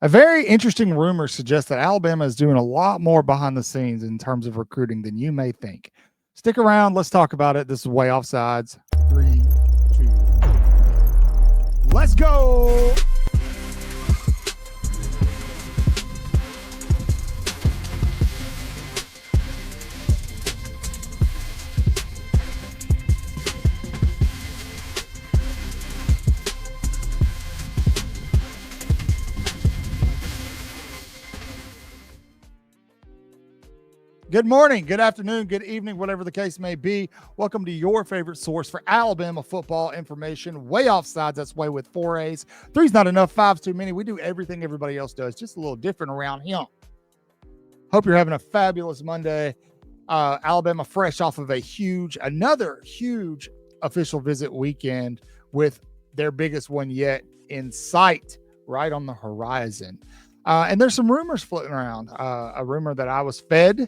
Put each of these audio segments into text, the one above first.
A very interesting rumor suggests that Alabama is doing a lot more behind the scenes in terms of recruiting than you may think. Stick around. Let's talk about it. This is Way Offsides. 3, 2, let's go. Good morning, good afternoon, good evening, whatever the case may be. Welcome to your favorite source for Alabama football information. Way Offsides, that's way with 4 A's. 3's not enough, 5's too many. We do everything everybody else does, just a little different around here. Hope you're having a fabulous Monday. Alabama fresh off of another huge official visit weekend with their biggest one yet in sight, right on the horizon. And there's some rumors floating around. A rumor that I was fed.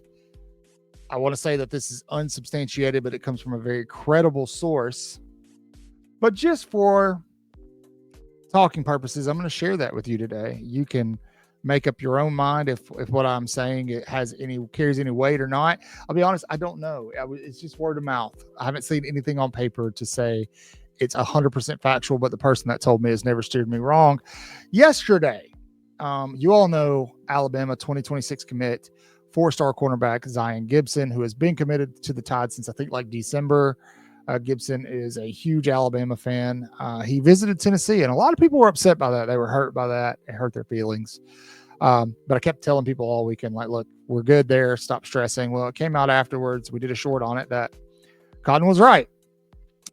I want to say that this is unsubstantiated, but it comes from a very credible source. But just for talking purposes, I'm going to share that with you today. You can make up your own mind if what I'm saying carries any weight or not. I'll be honest, I don't know. It's just word of mouth. I haven't seen anything on paper to say it's 100% factual, but the person that told me has never steered me wrong. Yesterday, you all know Alabama 2026 commit, 4-star cornerback Zion Gibson, who has been committed to the Tide since I think like December. Gibson is a huge Alabama fan. He visited Tennessee, and a lot of people were upset by that. They were hurt by that. It hurt their feelings. But I kept telling people all weekend, like, look, we're good there. Stop stressing. Well, it came out afterwards. We did a short on it that Cotton was right.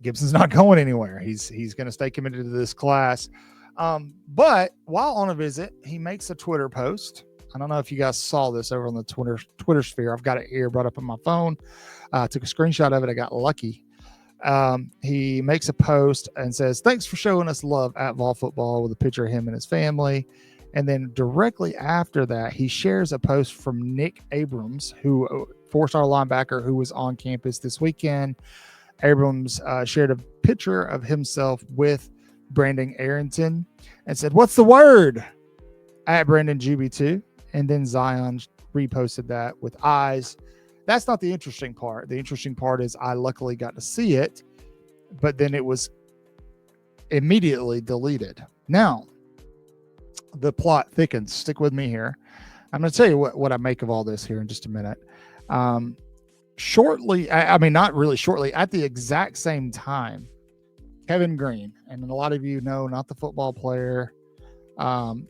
Gibson's not going anywhere. He's going to stay committed to this class. But while on a visit, he makes a Twitter post. I don't know if you guys saw this over on the Twitter sphere. I've got it here brought up on my phone. Took a screenshot of it. I got lucky. He makes a post and says, "Thanks for showing us love at Vol Football," with a picture of him and his family. And then directly after that, he shares a post from Nick Abrams, who 4-star linebacker who was on campus this weekend. Abrams shared a picture of himself with Brandon Arrington and said, "What's the word?" at Brandon GB2. And then Zion reposted that with eyes. That's not the interesting part. The interesting part is I luckily got to see it, but then it was immediately deleted. Now, the plot thickens. Stick with me here. I'm going to tell you what I make of all this here in just a minute. Shortly, not really shortly, at the exact same time, Kevin Green, and a lot of you know, not the football player,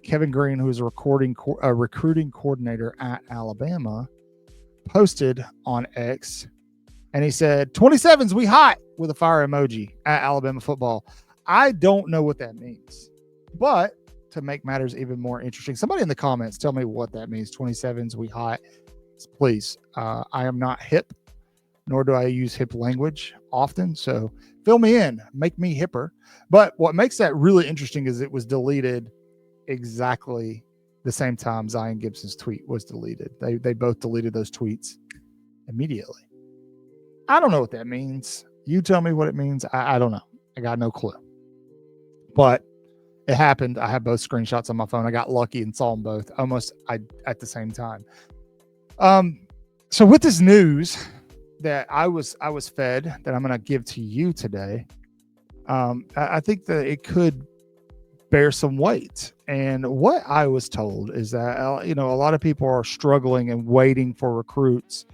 Kevin Green, who is a recruiting coordinator at Alabama, posted on X, and he said, "27s, we hot," with a fire emoji at Alabama football. I don't know what that means, but to make matters even more interesting, somebody in the comments tell me what that means. 27s, we hot, please. I am not hip, nor do I use hip language often, so fill me in, make me hipper. But what makes that really interesting is it was deleted exactly the same time Zion Gibson's tweet was deleted. They both deleted those tweets immediately. I don't know what that means. You tell me what it means. I don't know. I got no clue. But it happened. I have both screenshots on my phone. I got lucky and saw them both almost at the same time. So with this news that I was fed that I'm going to give to you today, I think that it could bear some weight. And what I was told is that, a lot of people are struggling and waiting for recruits.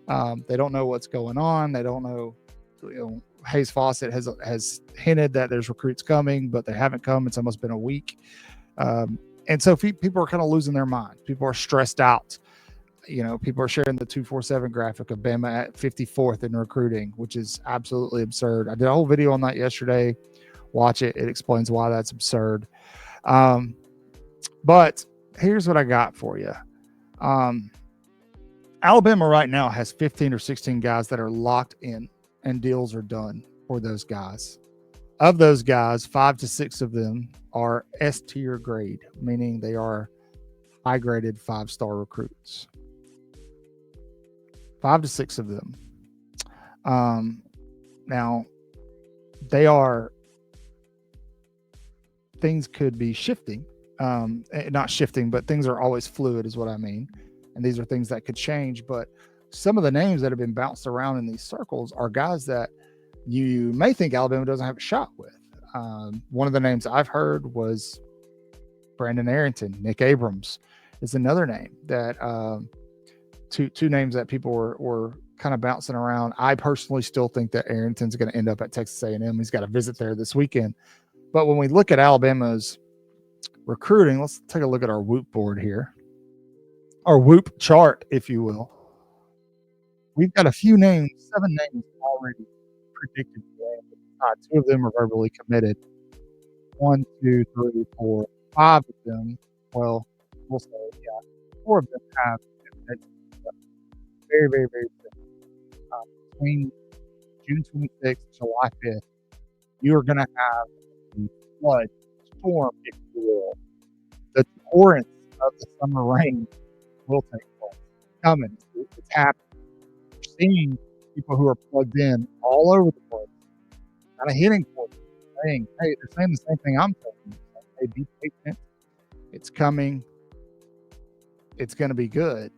They don't know what's going on. They don't know, Hayes Fawcett has hinted that there's recruits coming, but they haven't come. It's almost been a week. And so people are kind of losing their mind. People are stressed out. People are sharing the 247 graphic of Bama at 54th in recruiting, which is absolutely absurd. I did a whole video on that yesterday. Watch it. It explains why that's absurd. But here's what I got for you. Alabama right now has 15 or 16 guys that are locked in and deals are done for those guys. Of those guys, 5 to 6 of them are S-tier grade, meaning they are high-graded 5-star recruits. 5 to 6 of them. Now, things could be shifting not shifting, but things are always fluid is what I mean. And these are things that could change. But some of the names that have been bounced around in these circles are guys that you may think Alabama doesn't have a shot with. One of the names I've heard was Brandon Arrington. Nick Abrams is another name that two names that people were kind of bouncing around. I personally still think that Arrington's going to end up at Texas A&M. He's got a visit there this weekend. But when we look at Alabama's recruiting, let's take a look at our Whoop board here, our Whoop chart, if you will. We've got a few names, 7 names already predicted today. Two of them are verbally committed. 1, 2, 3, 4, 5 of them. Well, we'll say, 4 of them have very, very, very soon. Between June 26th, July 5th, you are going to have a flood storm, if you will. The torrents of the summer rain will take place. Coming. It's happening. You're seeing people who are plugged in all over the place, kind of hitting for you, saying, hey, they're saying the same thing I'm telling you. Hey, be patient. It's coming. It's going to be good.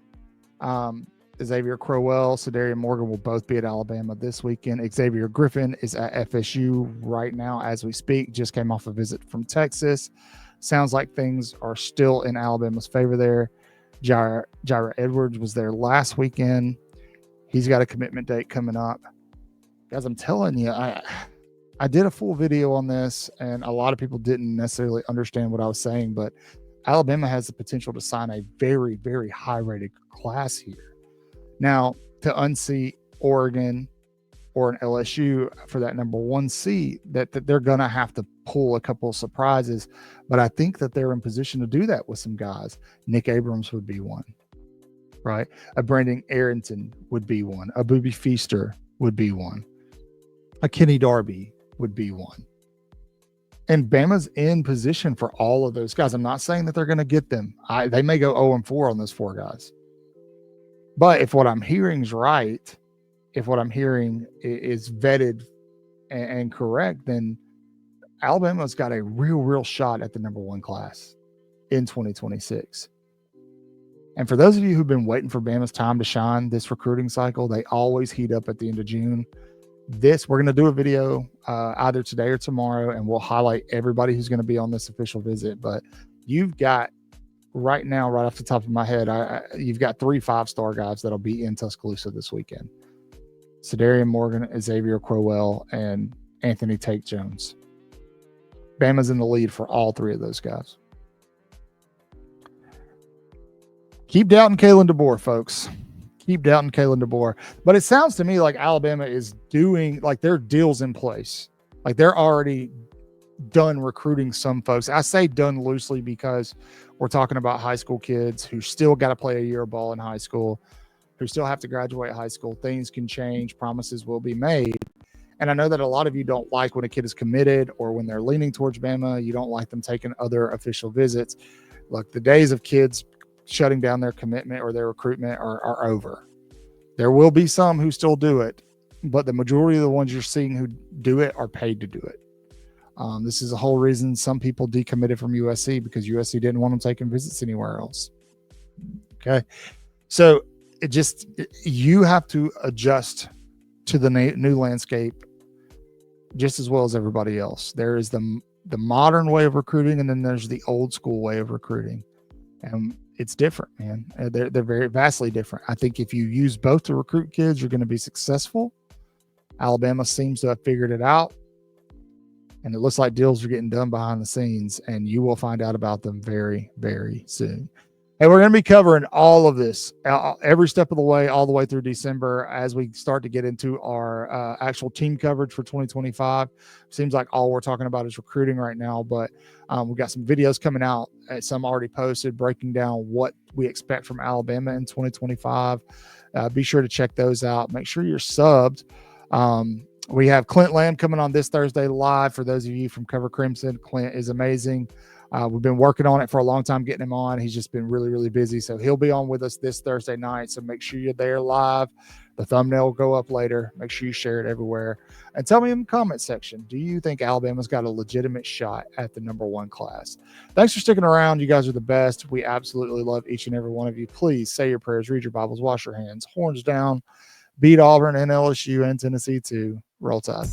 Xavier Crowell, Cedarian Morgan will both be at Alabama this weekend. Xavier Griffin is at FSU right now as we speak. Just came off a visit from Texas. Sounds like things are still in Alabama's favor there. Jaira Edwards was there last weekend. He's got a commitment date coming up. Guys, I'm telling you, I did a full video on this, and a lot of people didn't necessarily understand what I was saying, but Alabama has the potential to sign a very, very high-rated class here. Now, to unseat Oregon or an LSU for that number 1 seat, that they're going to have to pull a couple of surprises, but I think that they're in position to do that with some guys. Nick Abrams would be one, right? A Brandon Arrington would be one. A Booby Feaster would be one. A Kenny Darby would be one. And Bama's in position for all of those guys. I'm not saying that they're going to get them. They may go 0-4 on those 4 guys. But if what I'm hearing is right, if what I'm hearing is vetted and correct, then Alabama's got a real shot at the number 1 class in 2026. And for those of you who've been waiting for Bama's time to shine this recruiting cycle, they always heat up at the end of June. We're going to do a video either today or tomorrow, and we'll highlight everybody who's going to be on this official visit. But you've got right now, right off the top of my head, you've got 3 5-star guys that'll be in Tuscaloosa this weekend. Cedarian Morgan, Xavier Crowell, and Anthony Tate Jones. Bama's in the lead for all 3 of those guys. Keep doubting Kalen DeBoer, folks. Keep doubting Kalen DeBoer. But it sounds to me like Alabama is doing, like, their deals in place. Like, they're already done recruiting some folks. I say done loosely because we're talking about high school kids who still got to play a year of ball in high school, who still have to graduate high school. Things can change. Promises will be made. And I know that a lot of you don't like when a kid is committed or when they're leaning towards Bama. You don't like them taking other official visits. Look, the days of kids shutting down their commitment or their recruitment are over. There will be some who still do it, but the majority of the ones you're seeing who do it are paid to do it. This is the whole reason some people decommitted from USC, because USC didn't want them taking visits anywhere else. Okay. So you have to adjust to the new landscape just as well as everybody else. There is the modern way of recruiting, and then there's the old school way of recruiting. And it's different, man. They're very vastly different. I think if you use both to recruit kids, you're going to be successful. Alabama seems to have figured it out. And it looks like deals are getting done behind the scenes, and you will find out about them very, very soon. And we're going to be covering all of this every step of the way, all the way through December, as we start to get into our actual team coverage for 2025. Seems like all we're talking about is recruiting right now, but we've got some videos coming out, some already posted, breaking down what we expect from Alabama in 2025. Be sure to check those out. Make sure you're subbed We have Clint Lamb coming on this Thursday live. For those of you from Cover Crimson, Clint is amazing. We've been working on it for a long time, getting him on. He's just been really, really busy. So he'll be on with us this Thursday night. So make sure you're there live. The thumbnail will go up later. Make sure you share it everywhere. And tell me in the comment section, do you think Alabama's got a legitimate shot at the #1 class? Thanks for sticking around. You guys are the best. We absolutely love each and every one of you. Please say your prayers, read your Bibles, wash your hands, horns down, beat Auburn and LSU and Tennessee too. Roll Tide.